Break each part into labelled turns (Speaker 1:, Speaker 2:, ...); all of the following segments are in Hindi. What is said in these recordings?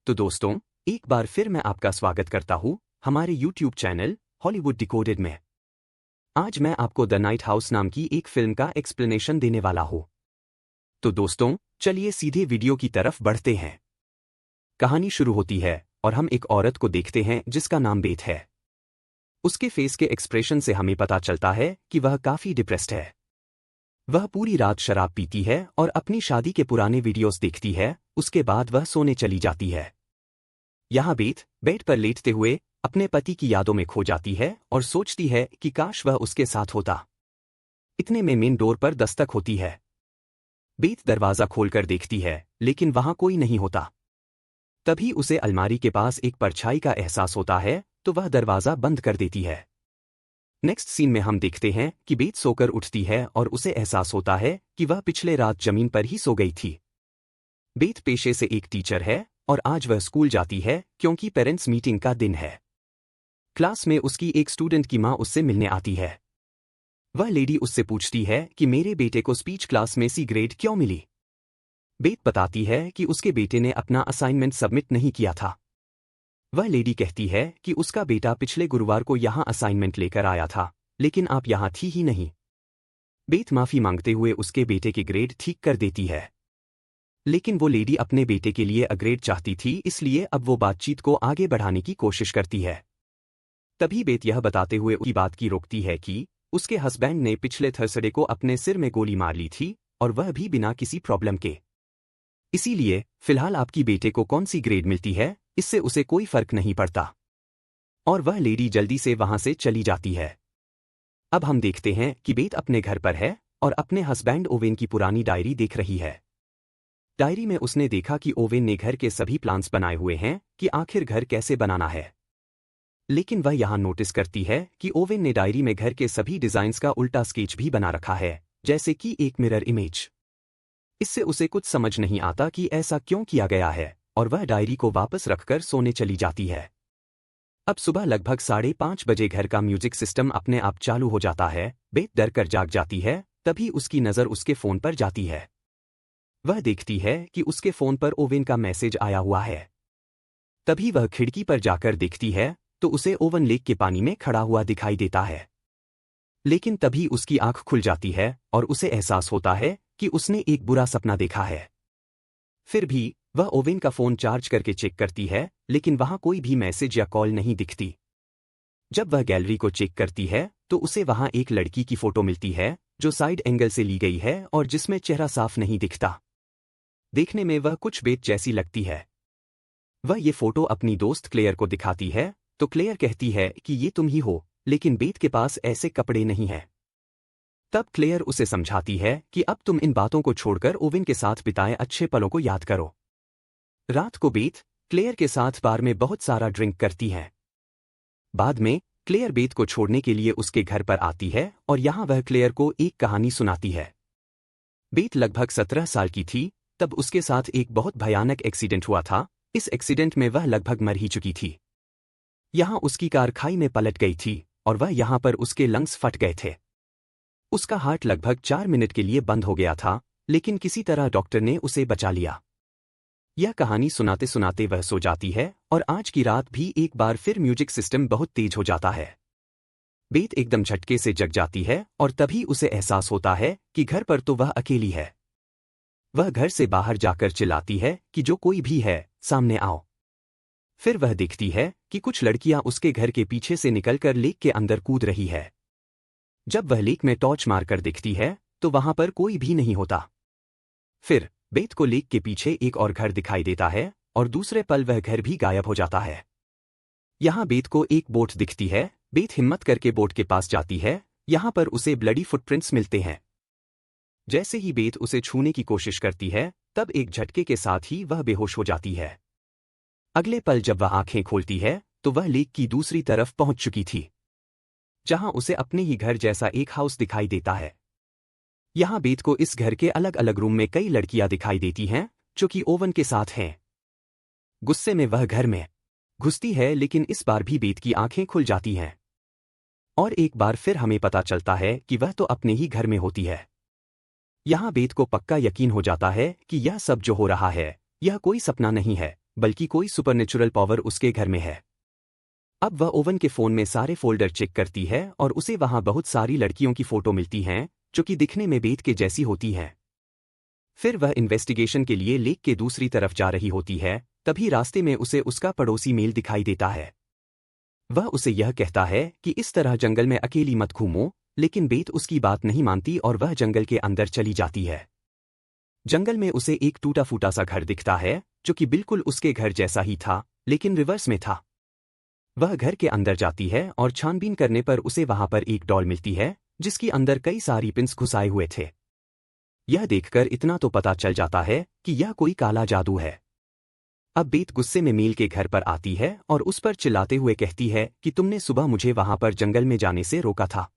Speaker 1: तो दोस्तों, एक बार फिर मैं आपका स्वागत करता हूँ हमारे YouTube चैनल हॉलीवुड डिकोडेड में। आज मैं आपको द नाइट हाउस नाम की एक फिल्म का एक्सप्लेनेशन देने वाला हूँ। तो दोस्तों, चलिए सीधे वीडियो की तरफ बढ़ते हैं। कहानी शुरू होती है और हम एक औरत को देखते हैं जिसका नाम बेथ है। उसके फेस के एक्सप्रेशन से हमें पता चलता है कि वह काफी डिप्रेस्ड है। वह पूरी रात शराब पीती है और अपनी शादी के पुराने वीडियोस देखती है। उसके बाद वह सोने चली जाती है। यहाँ बेथ बेड पर लेटते हुए अपने पति की यादों में खो जाती है और सोचती है कि काश वह उसके साथ होता। इतने में मेन डोर पर दस्तक होती है। बेथ दरवाजा खोलकर देखती है, लेकिन वहां कोई नहीं होता। तभी उसे अलमारी के पास एक परछाई का एहसास होता है, तो वह दरवाजा बंद कर देती है। नेक्स्ट सीन में हम देखते हैं कि बेथ सोकर उठती है और उसे एहसास होता है कि वह पिछले रात जमीन पर ही सो गई थी। बेथ पेशे से एक टीचर है और आज वह स्कूल जाती है क्योंकि पेरेंट्स मीटिंग का दिन है। क्लास में उसकी एक स्टूडेंट की मां उससे मिलने आती है। वह लेडी उससे पूछती है कि मेरे बेटे को स्पीच क्लास में सी ग्रेड क्यों मिली। बेथ बताती है कि उसके बेटे ने अपना असाइनमेंट सबमिट नहीं किया था। वह लेडी कहती है कि उसका बेटा पिछले गुरुवार को यहां असाइनमेंट लेकर आया था, लेकिन आप यहां थी ही नहीं। बेथ माफी मांगते हुए उसके बेटे के ग्रेड ठीक कर देती है। लेकिन वो लेडी अपने बेटे के लिए अग्रेड चाहती थी, इसलिए अब वो बातचीत को आगे बढ़ाने की कोशिश करती है। तभी बेथ यह बताते हुए उसी बात की रोकती है कि उसके हस्बैंड ने पिछले थर्सडे को अपने सिर में गोली मार ली थी, और वह भी बिना किसी प्रॉब्लम के। इसीलिए फिलहाल आपकी बेटे को कौन सी ग्रेड मिलती है, इससे उसे कोई फर्क नहीं पड़ता। और वह लेडी जल्दी से वहां से चली जाती है। अब हम देखते हैं कि बेथ अपने घर पर है और अपने हस्बैंड ओवेन की पुरानी डायरी देख रही है। डायरी में उसने देखा कि ओवेन ने घर के सभी प्लान्स बनाए हुए हैं कि आखिर घर कैसे बनाना है। लेकिन वह यहां नोटिस करती है कि ओवेन ने डायरी में घर के सभी डिजाइन्स का उल्टा स्केच भी बना रखा है, जैसे कि एक मिरर इमेज। इससे उसे कुछ समझ नहीं आता कि ऐसा क्यों किया गया है, और वह डायरी को वापस रखकर सोने चली जाती है। अब सुबह लगभग 5:30 बजे घर का म्यूजिक सिस्टम अपने आप चालू हो जाता है। बेथ डर कर जाग जाती है। तभी उसकी नजर उसके फोन पर जाती है। वह देखती है कि उसके फोन पर ओवेन का मैसेज आया हुआ है। तभी वह खिड़की पर जाकर देखती है तो उसे ओवन लेक के पानी में खड़ा हुआ दिखाई देता है। लेकिन तभी उसकी आंख खुल जाती है और उसे एहसास होता है कि उसने एक बुरा सपना देखा है। फिर भी वह ओवेन का फोन चार्ज करके चेक करती है, लेकिन वहां कोई भी मैसेज या कॉल नहीं दिखती। जब वह गैलरी को चेक करती है तो उसे वहां एक लड़की की फोटो मिलती है जो साइड एंगल से ली गई है और जिसमें चेहरा साफ नहीं दिखता। देखने में वह कुछ बेथ जैसी लगती है। वह ये फोटो अपनी दोस्त क्लेयर को दिखाती है तो क्लेयर कहती है कि ये तुम ही हो, लेकिन बेथ के पास ऐसे कपड़े नहीं हैं। तब क्लेयर उसे समझाती है कि अब तुम इन बातों को छोड़कर ओवेन के साथ बिताए अच्छे पलों को याद करो। रात को बेथ क्लेयर के साथ बार में बहुत सारा ड्रिंक करती है। बाद में क्लेयर बेथ को छोड़ने के लिए उसके घर पर आती है और यहां वह क्लेयर को एक कहानी सुनाती है। बेथ लगभग 17 साल की थी तब उसके साथ एक बहुत भयानक एक्सीडेंट हुआ था। इस एक्सीडेंट में वह लगभग मर ही चुकी थी। यहां उसकी कार खाई में पलट गई थी और वह यहां पर उसके लंग्स फट गए थे। उसका हार्ट लगभग 4 मिनट के लिए बंद हो गया था, लेकिन किसी तरह डॉक्टर ने उसे बचा लिया। यह कहानी सुनाते सुनाते वह सो जाती है और आज की रात भी एक बार फिर म्यूजिक सिस्टम बहुत तेज हो जाता है। बेथ एकदम झटके से जग जाती है और तभी उसे एहसास होता है कि घर पर तो वह अकेली है। वह घर से बाहर जाकर चिल्लाती है कि जो कोई भी है सामने आओ। फिर वह देखती है कि कुछ लड़कियां उसके घर के पीछे से निकलकर लेक के अंदर कूद रही है। जब वह लेक में टॉर्च मारकर देखती है तो वहां पर कोई भी नहीं होता। फिर बेथ को लेक के पीछे एक और घर दिखाई देता है और दूसरे पल वह घर भी गायब हो जाता है। यहां बेथ को एक बोट दिखती है। बेथ हिम्मत करके बोट के पास जाती है। यहां पर उसे ब्लडी फुटप्रिंट्स मिलते हैं। जैसे ही बेथ उसे छूने की कोशिश करती है तब एक झटके के साथ ही वह बेहोश हो जाती है। अगले पल जब वह आंखें खोलती है तो वह लेक की दूसरी तरफ पहुंच चुकी थी, जहां उसे अपने ही घर जैसा एक हाउस दिखाई देता है। यहां बेथ को इस घर के अलग अलग रूम में कई लड़कियां दिखाई देती हैं जो कि ओवन के साथ हैं। गुस्से में वह घर में घुसती है, लेकिन इस बार भी बेथ की आंखें खुल जाती हैं। और एक बार फिर हमें पता चलता है कि वह तो अपने ही घर में होती है। यहां बेथ को पक्का यकीन हो जाता है कि यह सब जो हो रहा है यह कोई सपना नहीं है, बल्कि कोई सुपरनेचुरल पावर उसके घर में है। अब वह ओवन के फोन में सारे फोल्डर चेक करती है और उसे वहां बहुत सारी लड़कियों की फोटो मिलती हैं जो कि दिखने में बेथ के जैसी होती हैं। फिर वह इन्वेस्टिगेशन के लिए लेक के दूसरी तरफ जा रही होती है, तभी रास्ते में उसे उसका पड़ोसी मेल दिखाई देता है। वह उसे यह कहता है कि इस तरह जंगल में अकेली मत घूमो, लेकिन बेथ उसकी बात नहीं मानती और वह जंगल के अंदर चली जाती है। जंगल में उसे एक टूटा फूटा सा घर दिखता है जो कि बिल्कुल उसके घर जैसा ही था, लेकिन रिवर्स में था। वह घर के अंदर जाती है और छानबीन करने पर उसे वहां पर एक डॉल मिलती है जिसके अंदर कई सारी पिंस घुसाए हुए थे। यह देखकर इतना तो पता चल जाता है कि यह कोई काला जादू है। अब बेथ गुस्से में मेल के घर पर आती है और उस पर चिल्लाते हुए कहती है कि तुमने सुबह मुझे वहां पर जंगल में जाने से रोका था।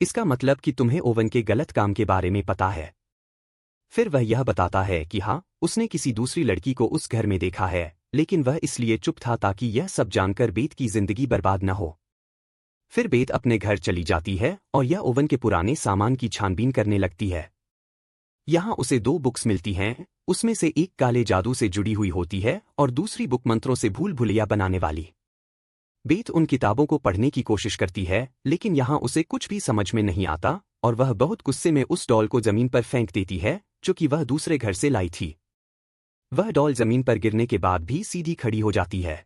Speaker 1: इसका मतलब कि तुम्हें ओवन के गलत काम के बारे में पता है। फिर वह यह बताता है कि हाँ, उसने किसी दूसरी लड़की को उस घर में देखा है, लेकिन वह इसलिए चुप था ताकि यह सब जानकर बेथ की जिंदगी बर्बाद न हो। फिर बेथ अपने घर चली जाती है और यह ओवन के पुराने सामान की छानबीन करने लगती है। यहाँ उसे 2 बुक्स मिलती हैं, उसमें से एक काले जादू से जुड़ी हुई होती है और दूसरी बुक मंत्रों से भूल भुलैया बनाने वाली। बेथ उन किताबों को पढ़ने की कोशिश करती है, लेकिन यहाँ उसे कुछ भी समझ में नहीं आता और वह बहुत गुस्से में उस डॉल को जमीन पर फेंक देती है जो कि वह दूसरे घर से लाई थी। वह डॉल जमीन पर गिरने के बाद भी सीधी खड़ी हो जाती है।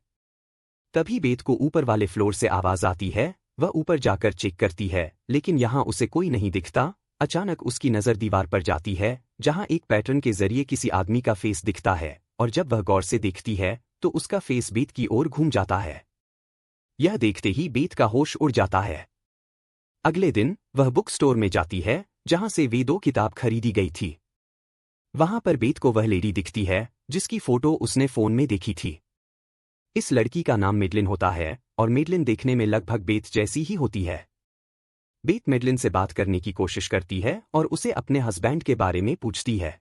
Speaker 1: तभी बेथ को ऊपर वाले फ्लोर से आवाज आती है। वह ऊपर जाकर चेक करती है, लेकिन यहाँ उसे कोई नहीं दिखता। अचानक उसकी नज़र दीवार पर जाती है जहाँ एक पैटर्न के जरिए किसी आदमी का फेस दिखता है, और जब वह गौर से देखती है तो उसका फेस बेथ की ओर घूम जाता है। यह देखते ही बेथ का होश उड़ जाता है। अगले दिन वह बुक स्टोर में जाती है जहाँ से वे 2 किताब खरीदी गई थी। वहां पर बेथ को वह लेडी दिखती है जिसकी फोटो उसने फोन में देखी थी। इस लड़की का नाम मेडलिन होता है और मेडलिन देखने में लगभग बेथ जैसी ही होती है। बेथ मेडलिन से बात करने की कोशिश करती है और उसे अपने हस्बैंड के बारे में पूछती है।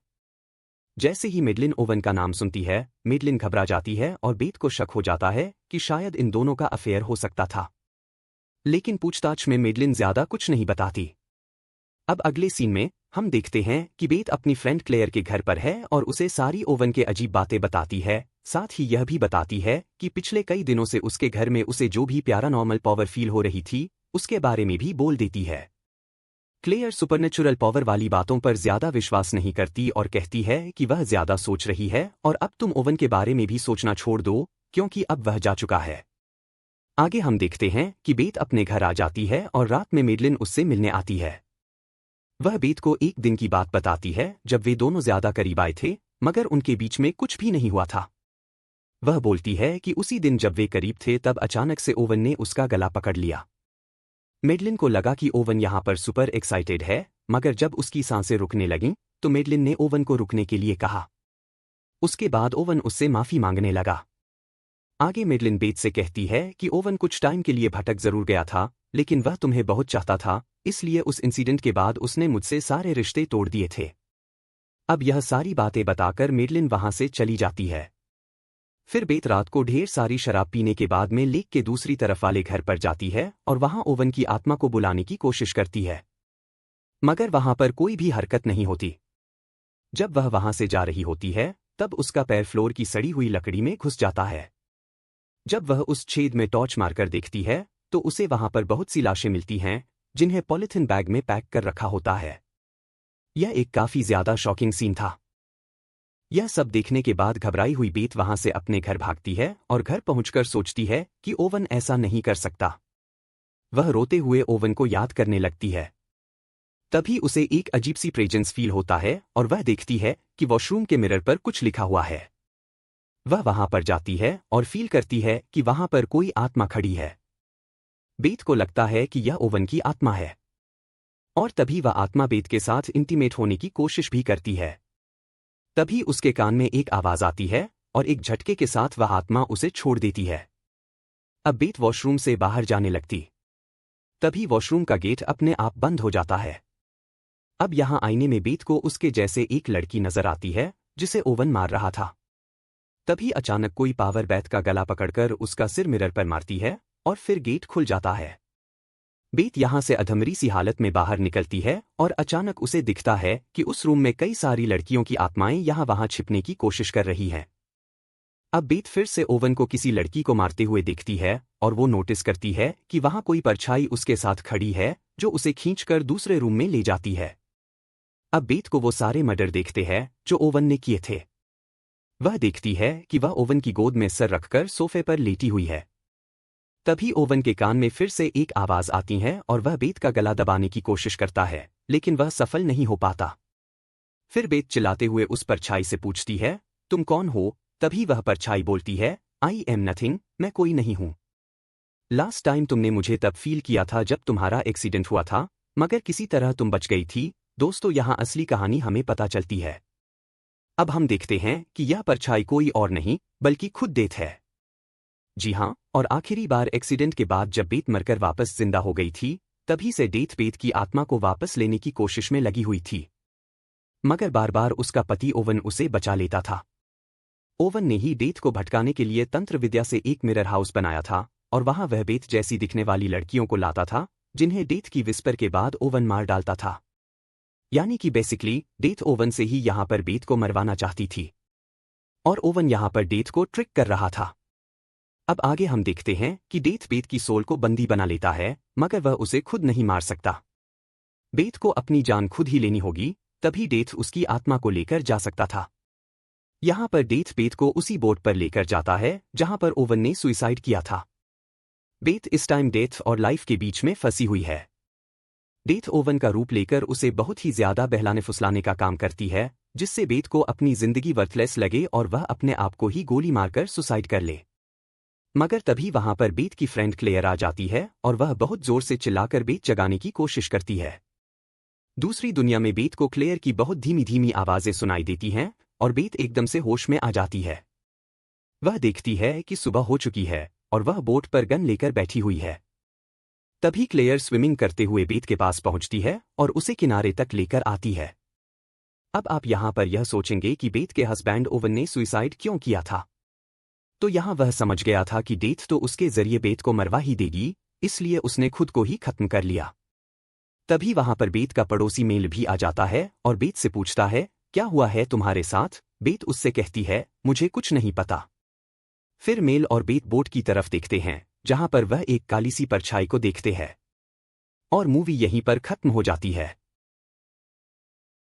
Speaker 1: जैसे ही मेडलिन ओवन का नाम सुनती है, मेडलिन घबरा जाती है और बेथ को शक हो जाता है कि शायद इन दोनों का अफेयर हो सकता था। लेकिन पूछताछ में मेडलिन ज्यादा कुछ नहीं बताती। अब अगले सीन में हम देखते हैं कि बेथ अपनी फ्रेंड क्लेयर के घर पर है और उसे सारी ओवन के अजीब बातें बताती है। साथ ही यह भी बताती है कि पिछले कई दिनों से उसके घर में उसे जो भी पैरानॉर्मल पावर फील हो रही थी उसके बारे में भी बोल देती है। क्लेयर सुपरनेचुरल पावर वाली बातों पर ज्यादा विश्वास नहीं करती और कहती है कि वह ज्यादा सोच रही है और अब तुम ओवन के बारे में भी सोचना छोड़ दो, क्योंकि अब वह जा चुका है। आगे हम देखते हैं कि बेथ अपने घर आ जाती है और रात में मेडलिन उससे मिलने आती है। वह बेथ को एक दिन की बात बताती है जब वे दोनों ज्यादा करीब आए थे, मगर उनके बीच में कुछ भी नहीं हुआ था। वह बोलती है कि उसी दिन जब वे करीब थे तब अचानक से ओवन ने उसका गला पकड़ लिया। मेडलिन को लगा कि ओवन यहाँ पर सुपर एक्साइटेड है, मगर जब उसकी सांसें रुकने लगीं तो मेडलिन ने ओवन को रुकने के लिए कहा। उसके बाद ओवन उससे माफी मांगने लगा। आगे मेडलिन बेथ से कहती है कि ओवन कुछ टाइम के लिए भटक जरूर गया था, लेकिन वह तुम्हें बहुत चाहता था, इसलिए उस इंसिडेंट के बाद उसने मुझसे सारे रिश्ते तोड़ दिए थे। अब यह सारी बातें बताकर मेडलिन वहां से चली जाती है। फिर बेथ रात को ढेर सारी शराब पीने के बाद में लेक के दूसरी तरफ वाले घर पर जाती है और वहां ओवन की आत्मा को बुलाने की कोशिश करती है, मगर वहां पर कोई भी हरकत नहीं होती। जब वह वहां से जा रही होती है तब उसका पैर फ्लोर की सड़ी हुई लकड़ी में घुस जाता है। जब वह उस छेद में टॉर्च मारकर देखती है तो उसे वहां पर बहुत सी लाशें मिलती हैं जिन्हें पॉलिथीन बैग में पैक कर रखा होता है। यह एक काफी ज्यादा शॉकिंग सीन था। यह सब देखने के बाद घबराई हुई बेथ वहां से अपने घर भागती है और घर पहुंचकर सोचती है कि ओवन ऐसा नहीं कर सकता। वह रोते हुए ओवन को याद करने लगती है। तभी उसे एक अजीब सी प्रेजेंस फील होता है और वह देखती है कि वॉशरूम के मिरर पर कुछ लिखा हुआ है। वह वहां पर जाती है और फील करती है कि वहां पर कोई आत्मा खड़ी है। बेथ को लगता है कि यह ओवन की आत्मा है, और तभी वह आत्मा बेथ के साथ इंटीमेट होने की कोशिश भी करती है। तभी उसके कान में एक आवाज आती है और एक झटके के साथ वह आत्मा उसे छोड़ देती है। अब बेथ वॉशरूम से बाहर जाने लगती। तभी वॉशरूम का गेट अपने आप बंद हो जाता है। अब यहां आईने में बेथ को उसके जैसे एक लड़की नजर आती है जिसे ओवन मार रहा था। तभी अचानक कोई पावर बेथ का गला पकड़कर उसका सिर मिरर पर मारती है और फिर गेट खुल जाता है। बेथ यहां से अधमरी सी हालत में बाहर निकलती है और अचानक उसे दिखता है कि उस रूम में कई सारी लड़कियों की आत्माएं यहां वहां छिपने की कोशिश कर रही हैं। अब बेत फिर से ओवन को किसी लड़की को मारते हुए देखती है और वो नोटिस करती है कि वहां कोई परछाई उसके साथ खड़ी है जो उसे खींचकर दूसरे रूम में ले जाती है। अब बेत को वो सारे मर्डर देखते हैं जो ओवन ने किए थे। वह देखती है कि वह ओवन की गोद में सर रखकर सोफे पर लेटी हुई है। तभी ओवन के कान में फिर से एक आवाज आती है और वह बेत का गला दबाने की कोशिश करता है, लेकिन वह सफल नहीं हो पाता। फिर बेत चिल्लाते हुए उस परछाई से पूछती है, तुम कौन हो? तभी वह परछाई बोलती है, आई एम नथिंग, मैं कोई नहीं हूं। लास्ट टाइम तुमने मुझे तब फील किया था जब तुम्हारा एक्सीडेंट हुआ था, मगर किसी तरह तुम बच गई थी। दोस्तों, यहाँ असली कहानी हमें पता चलती है। अब हम देखते हैं कि यह परछाई कोई और नहीं बल्कि खुद डेथ है। जी हाँ, और आखिरी बार एक्सीडेंट के बाद जब बेत मरकर वापस जिंदा हो गई थी, तभी से डेथ बेत की आत्मा को वापस लेने की कोशिश में लगी हुई थी, मगर बार बार उसका पति ओवन उसे बचा लेता था। ओवन ने ही डेथ को भटकाने के लिए तंत्र विद्या से एक मिरर हाउस बनाया था और वहां वह बेत जैसी दिखने वाली लड़कियों को लाता था जिन्हें डेथ की विस्पर के बाद ओवन मार डालता था। यानी कि बेसिकली डेथ ओवन से ही यहां पर बेत को मरवाना चाहती थी और ओवन यहां पर डेथ को ट्रिक कर रहा था। अब आगे हम देखते हैं कि डेथ बेत की सोल को बंदी बना लेता है, मगर वह उसे खुद नहीं मार सकता। बेत को अपनी जान खुद ही लेनी होगी, तभी डेथ उसकी आत्मा को लेकर जा सकता था। यहां पर डेथ बेत को उसी बोट पर लेकर जाता है जहां पर ओवन ने सुसाइड किया था। बेत इस टाइम डेथ और लाइफ के बीच में फंसी हुई है। डेथ ओवन का रूप लेकर उसे बहुत ही ज्यादा बहलाने फुसलाने का काम करती है, जिससे बेत को अपनी जिंदगी वर्थलेस लगे और वह अपने आप को ही गोली मारकर सुसाइड कर ले। मगर तभी वहां पर बेत की फ्रेंड क्लेयर आ जाती है और वह बहुत जोर से चिल्लाकर बेत जगाने की कोशिश करती है। दूसरी दुनिया में बेत को क्लेयर की बहुत धीमी धीमी आवाजें सुनाई देती हैं और बेत एकदम से होश में आ जाती है। वह देखती है कि सुबह हो चुकी है और वह बोट पर गन लेकर बैठी हुई है। तभी क्लेयर स्विमिंग करते हुए बेत के पास पहुंचती है और उसे किनारे तक लेकर आती है। अब आप यहां पर यह सोचेंगे कि बेत के हस्बैंड ओवन ने सुसाइड क्यों किया था, तो यहां वह समझ गया था कि डेथ तो उसके जरिए बेत को मरवा ही देगी, इसलिए उसने खुद को ही खत्म कर लिया। तभी वहां पर बेत का पड़ोसी मेल भी आ जाता है और बेत से पूछता है, क्या हुआ है तुम्हारे साथ? बेत उससे कहती है, मुझे कुछ नहीं पता। फिर मेल और बेत बोट की तरफ देखते हैं जहां पर वह एक काली सी परछाई को देखते हैं और मूवी यहीं पर खत्म हो जाती है।